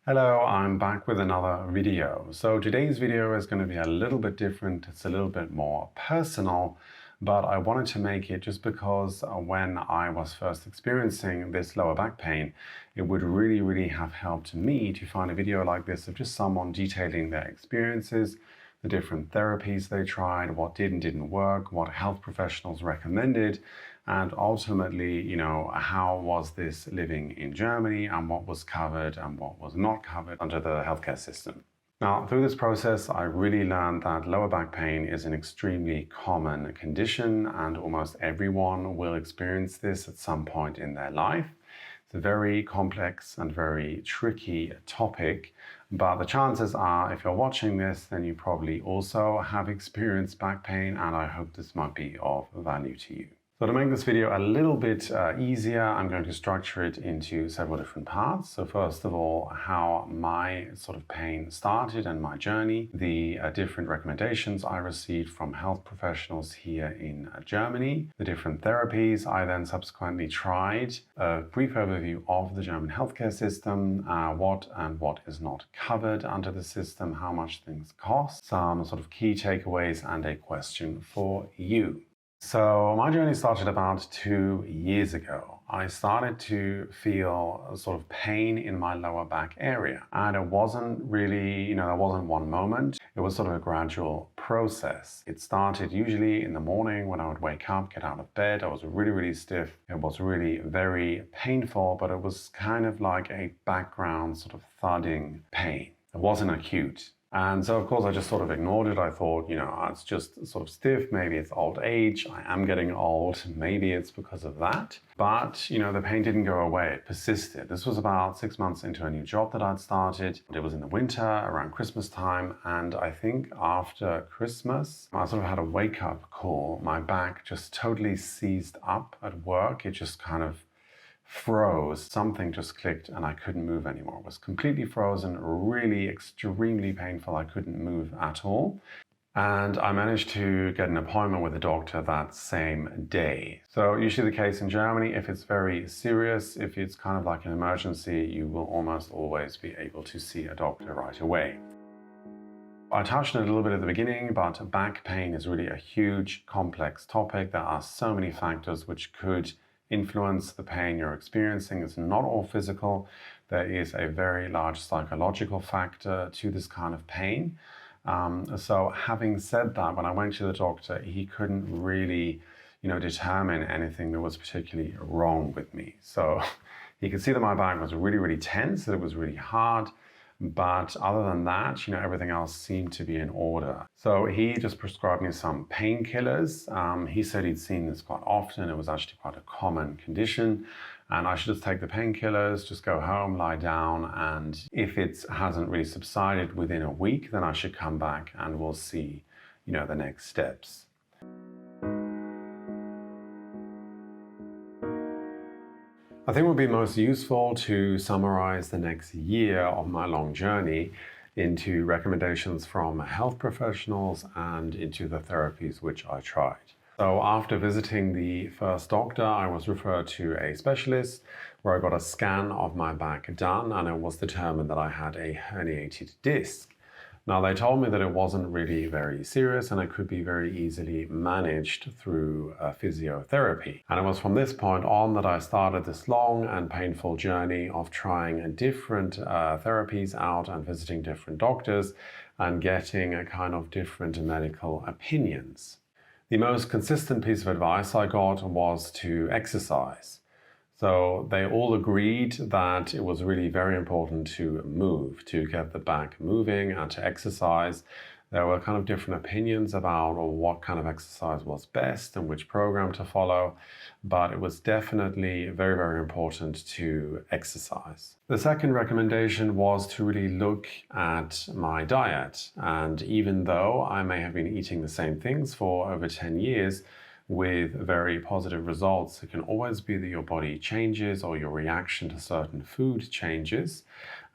Hello, I'm back with another video. So today's video is going to be a little bit different. It's a little bit more personal, but I wanted to make it just because when I was first experiencing this lower back pain, it would really have helped me to find a video like this of just someone detailing their experiences, the different therapies they tried, what did and didn't work, what health professionals recommended, and ultimately, how was this living in Germany and what was covered and what was not covered under the healthcare system. Now, through this process, I really learned that lower back pain is an extremely common condition and almost everyone will experience this at some point in their life. It's a very complex and very tricky topic, but the chances are if you're watching this, then you probably also have experienced back pain, and I hope this might be of value to you. So to make this video a little bit easier, I'm going to structure it into several different parts. So first of all, how my sort of pain started and my journey, the different recommendations I received from health professionals here in Germany, the different therapies I then subsequently tried, a brief overview of the German healthcare system, what and what is not covered under the system, how much things cost, some sort of key takeaways, and a question for you. So my journey started about 2 years ago. I started to feel a sort of pain in my lower back area. And it wasn't really, there wasn't one moment. It was sort of a gradual process. It started usually in the morning when I would wake up, get out of bed. I was really stiff. It was really very painful, but it was kind of like a background sort of thudding pain. It wasn't acute. And so, of course, I just sort of ignored it. I thought, it's just sort of stiff. Maybe it's old age. I am getting old. Maybe it's because of that. But, the pain didn't go away. It persisted. This was about 6 months into a new job that I'd started. It was in the winter, around Christmas time. And I think after Christmas, I sort of had a wake-up call. My back just totally seized up at work. It just kind of froze. Something just clicked and I couldn't move anymore. It was completely frozen, really extremely painful. I couldn't move at all. And I managed to get an appointment with a doctor that same day. So usually the case in Germany, if it's very serious, if it's kind of like an emergency, you will almost always be able to see a doctor right away. I touched on it a little bit at the beginning, but back pain is really a huge, complex topic. There are so many factors which could influence the pain you're experiencing. It's not all physical. There is a very large psychological factor to this kind of pain. So having said that, when I went to the doctor, he couldn't really, determine anything that was particularly wrong with me. So he could see that my back was really tense, that it was really hard. But other than that, everything else seemed to be in order. So he just prescribed me some painkillers. He said he'd seen this quite often. It was actually quite a common condition. And I should just take the painkillers, just go home, lie down. And if it hasn't really subsided within a week, then I should come back and we'll see, the next steps. I think it would be most useful to summarize the next year of my long journey into recommendations from health professionals and into the therapies which I tried. So after visiting the first doctor, I was referred to a specialist where I got a scan of my back done, and it was determined that I had a herniated disc. Now, they told me that it wasn't really very serious and it could be very easily managed through physiotherapy. And it was from this point on that I started this long and painful journey of trying different therapies out and visiting different doctors and getting a kind of different medical opinions. The most consistent piece of advice I got was to exercise. So they all agreed that it was really very important to move, to get the back moving and to exercise. There were kind of different opinions about what kind of exercise was best and which program to follow, but it was definitely very important to exercise. The second recommendation was to really look at my diet. And even though I may have been eating the same things for over 10 years, with very positive results, it can always be that your body changes or your reaction to certain food changes.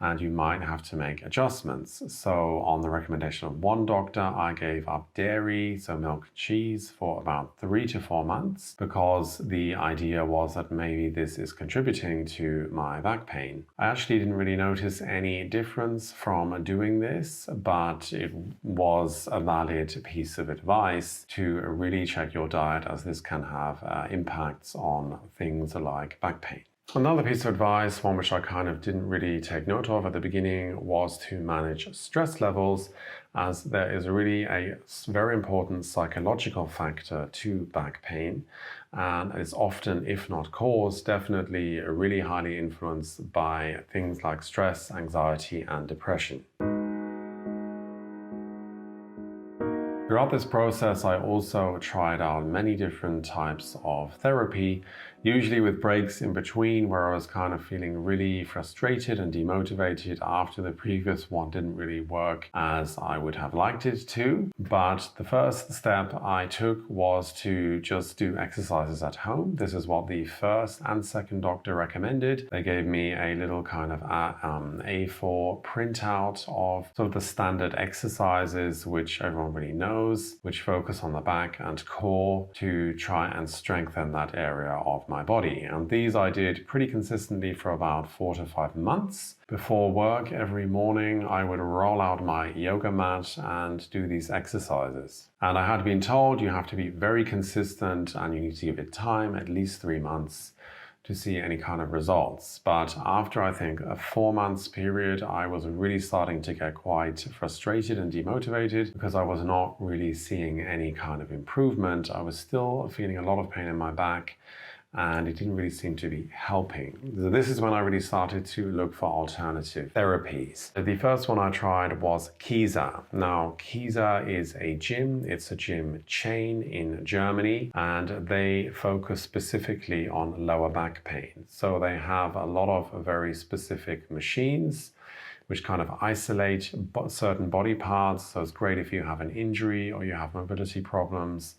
and you might have to make adjustments. So on the recommendation of one doctor, I gave up dairy, so milk and cheese, for about 3 to 4 months because the idea was that maybe this is contributing to my back pain. I actually didn't really notice any difference from doing this, but it was a valid piece of advice to really check your diet, as this can have impacts on things like back pain. Another piece of advice, one which I kind of didn't really take note of at the beginning, was to manage stress levels, as there is really a very important psychological factor to back pain, and it's often, if not caused, definitely really highly influenced by things like stress, anxiety, and depression. Throughout this process, I also tried out many different types of therapy, usually with breaks in between where I was kind of feeling really frustrated and demotivated after the previous one didn't really work as I would have liked it to. But the first step I took was to just do exercises at home. This is what the first and second doctor recommended. They gave me a little kind of A4 printout of sort of the standard exercises which everyone really knows, which focus on the back and core to try and strengthen that area of my body. And these I did pretty consistently for about 4 to 5 months. Before work every morning, I would roll out my yoga mat and do these exercises. And I had been told you have to be very consistent and you need to give it time, at least 3 months, to see any kind of results. But after, I think, a 4 months period, I was really starting to get quite frustrated and demotivated because I was not really seeing any kind of improvement. I was still feeling a lot of pain in my back, and it didn't really seem to be helping. So this is when I really started to look for alternative therapies. The first one I tried was Kisa. Now, Kisa is a gym. It's a gym chain in Germany, and they focus specifically on lower back pain. So they have a lot of very specific machines which kind of isolate certain body parts. So it's great if you have an injury or you have mobility problems,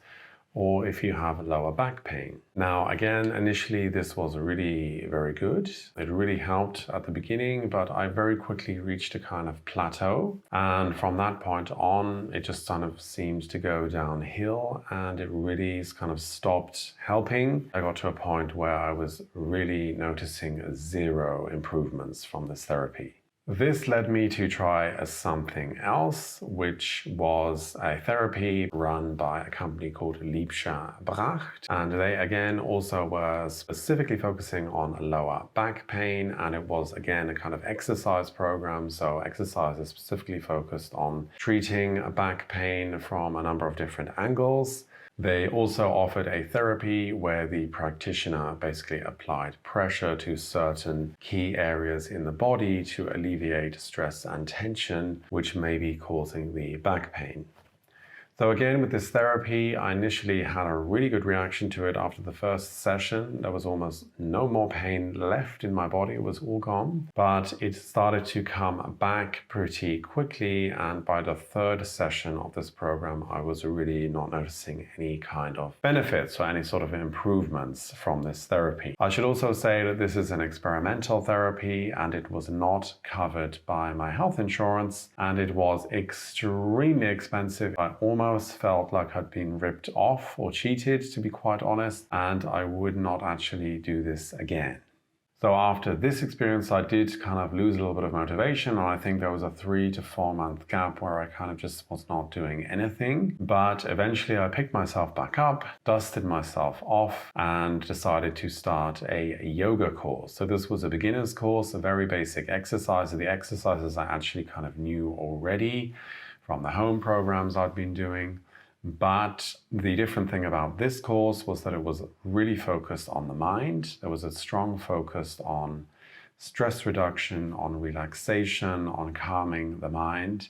or if you have lower back pain. Now, again, initially this was really very good. It really helped at the beginning, but I very quickly reached a kind of plateau. And from that point on, it just kind of seemed to go downhill, and it really kind of stopped helping. I got to a point where I was really noticing 0 improvements from this therapy. This led me to try something else, which was a therapy run by a company called Liebscher Bracht. And they again also were specifically focusing on lower back pain. And it was again a kind of exercise program. So exercises specifically focused on treating back pain from a number of different angles. They also offered a therapy where the practitioner basically applied pressure to certain key areas in the body to alleviate stress and tension, which may be causing the back pain. So again, with this therapy, I initially had a really good reaction to it. After the first session, there was almost no more pain left in my body. It was all gone. But it started to come back pretty quickly. And by the third session of this program, I was really not noticing any kind of benefits or any sort of improvements from this therapy. I should also say that this is an experimental therapy and it was not covered by my health insurance. And it was extremely expensive. I almost felt like I'd been ripped off or cheated, to be quite honest, and I would not actually do this again. So after this experience, I did kind of lose a little bit of motivation, and I think there was a 3 to 4 month gap where I kind of just was not doing anything. But eventually I picked myself back up, dusted myself off, and decided to start a yoga course. So this was a beginner's course, a very basic exercise. The exercises I actually kind of knew already from the home programs I'd been doing. But the different thing about this course was that it was really focused on the mind. There was a strong focus on stress reduction, on relaxation, on calming the mind.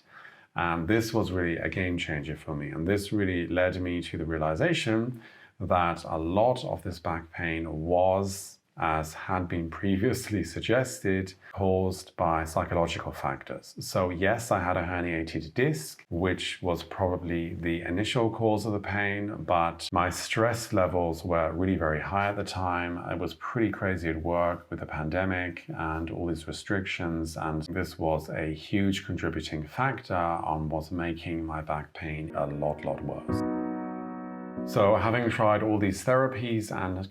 And this was really a game changer for me. And this really led me to the realization that a lot of this back pain was as had been previously suggested, caused by psychological factors. So yes, I had a herniated disc, which was probably the initial cause of the pain, but my stress levels were really very high at the time. I was pretty crazy at work with the pandemic and all these restrictions, and this was a huge contributing factor on what's making my back pain a lot worse. So having tried all these therapies and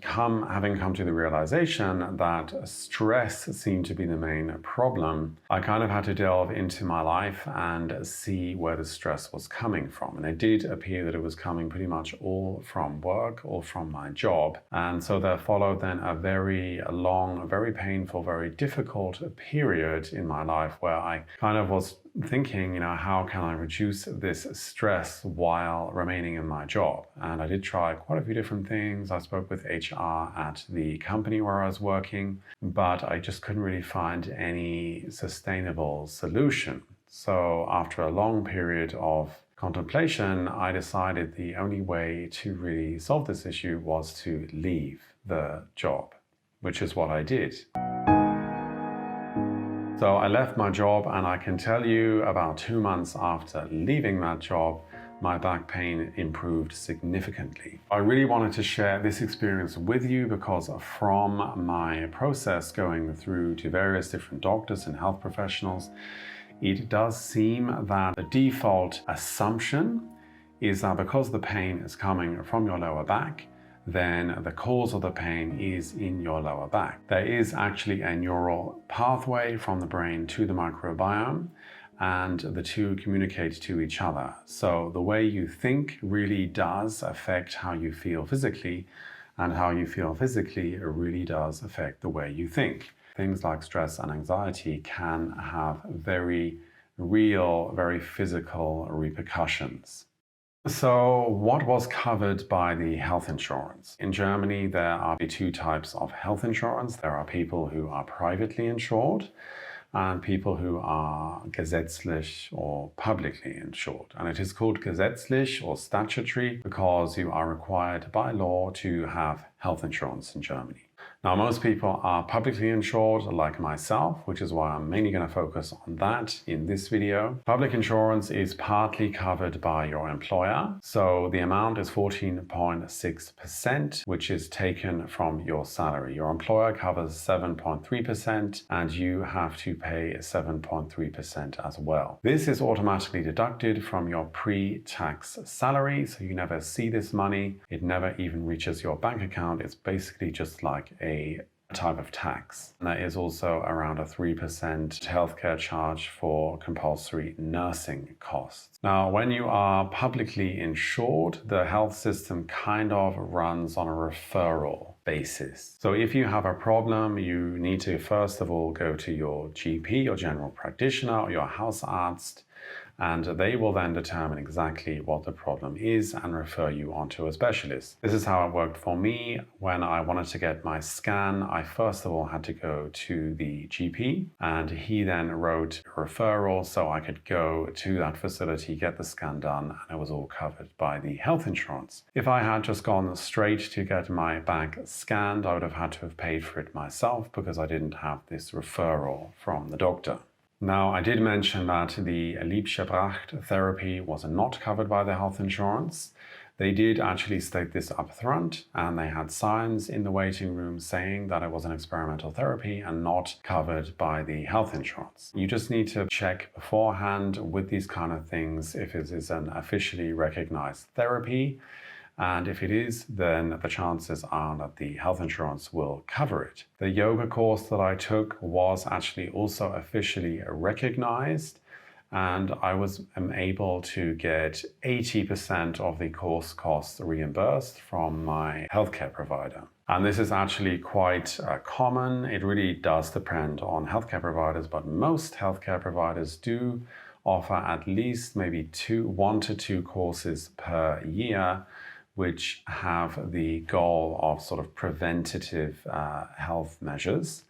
having come to the realization that stress seemed to be the main problem, I kind of had to delve into my life and see where the stress was coming from. And it did appear that it was coming pretty much all from work or from my job. And so there followed then a very long, very painful, very difficult period in my life where I kind of was thinking, how can I reduce this stress while remaining in my job? And I did try quite a few different things. I spoke with HR at the company where I was working, but I just couldn't really find any sustainable solution. So after a long period of contemplation, I decided the only way to really solve this issue was to leave the job, which is what I did. So I left my job, and I can tell you about 2 months after leaving that job, my back pain improved significantly. I really wanted to share this experience with you because from my process going through to various different doctors and health professionals, it does seem that the default assumption is that because the pain is coming from your lower back, then the cause of the pain is in your lower back. There is actually a neural pathway from the brain to the microbiome, and the two communicate to each other. So the way you think really does affect how you feel physically, and how you feel physically really does affect the way you think. Things like stress and anxiety can have very real, very physical repercussions. So what was covered by the health insurance? In Germany, there are two types of health insurance. There are people who are privately insured and people who are gesetzlich or publicly insured. And it is called gesetzlich or statutory because you are required by law to have health insurance in Germany. Now, most people are publicly insured, like myself, which is why I'm mainly going to focus on that in this video. Public insurance is partly covered by your employer. So the amount is 14.6%, which is taken from your salary. Your employer covers 7.3%, and you have to pay 7.3% as well. This is automatically deducted from your pre-tax salary, so you never see this money. It never even reaches your bank account. It's basically just like a type of tax. And there is also around a 3% healthcare charge for compulsory nursing costs. Now, when you are publicly insured, the health system kind of runs on a referral basis. So if you have a problem, you need to first of all go to your GP, your general practitioner, or your Hausarzt, and they will then determine exactly what the problem is and refer you on to a specialist. This is how it worked for me. When I wanted to get my scan, I first of all had to go to the GP, and he then wrote a referral so I could go to that facility, get the scan done, and it was all covered by the health insurance. If I had just gone straight to get my back scanned, I would have had to have paid for it myself because I didn't have this referral from the doctor. Now, I did mention that the Liebschaft therapy was not covered by the health insurance. They did actually state this up front, and they had signs in the waiting room saying that it was an experimental therapy and not covered by the health insurance. You just need to check beforehand with these kind of things if it is an officially recognized therapy. And if it is, then the chances are that the health insurance will cover it. The yoga course that I took was actually also officially recognized, and I was able to get 80% of the course costs reimbursed from my healthcare provider. And this is actually quite common. It really does depend on healthcare providers, but most healthcare providers do offer at least maybe 1 to 2 courses per year, which have the goal of sort of preventative health measures.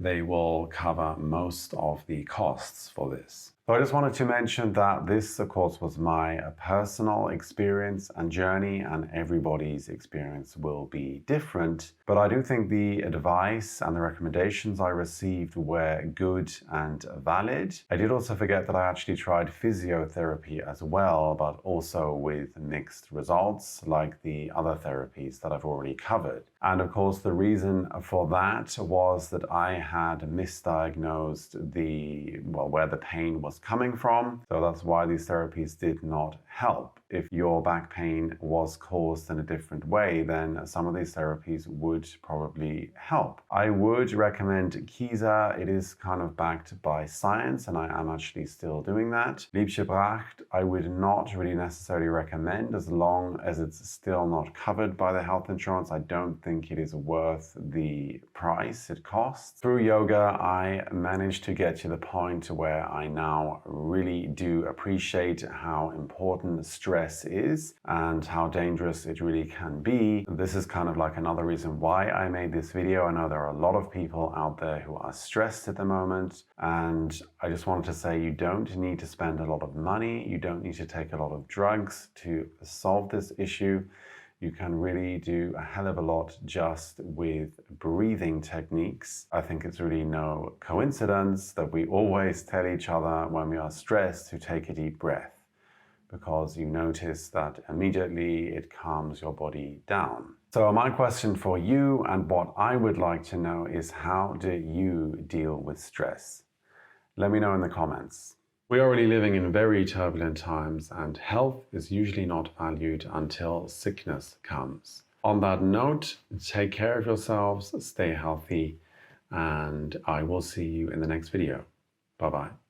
They will cover most of the costs for this. So I just wanted to mention that this, of course, was my personal experience and journey, and everybody's experience will be different. But I do think the advice and the recommendations I received were good and valid. I did also forget that I actually tried physiotherapy as well, but also with mixed results, like the other therapies that I've already covered. And of course, the reason for that was that I had misdiagnosed where the pain was coming from. So that's why these therapies did not help. If your back pain was caused in a different way, then some of these therapies would probably help. I would recommend Kisa. It is kind of backed by science, and I am actually still doing that. Liebschaft, I would not really necessarily recommend as long as it's still not covered by the health insurance. I don't think it is worth the price it costs. Through yoga, I managed to get to the point where I now really do appreciate how important stress is and how dangerous it really can be. This is kind of like another reason why I made this video. I know there are a lot of people out there who are stressed at the moment, and I just wanted to say you don't need to spend a lot of money. You don't need to take a lot of drugs to solve this issue. You can really do a hell of a lot just with breathing techniques. I think it's really no coincidence that we always tell each other when we are stressed to take a deep breath, because you notice that immediately it calms your body down. So my question for you, and what I would like to know, is how do you deal with stress? Let me know in the comments. We are really living in very turbulent times, and health is usually not valued until sickness comes. On that note, take care of yourselves, stay healthy, and I will see you in the next video. Bye-bye.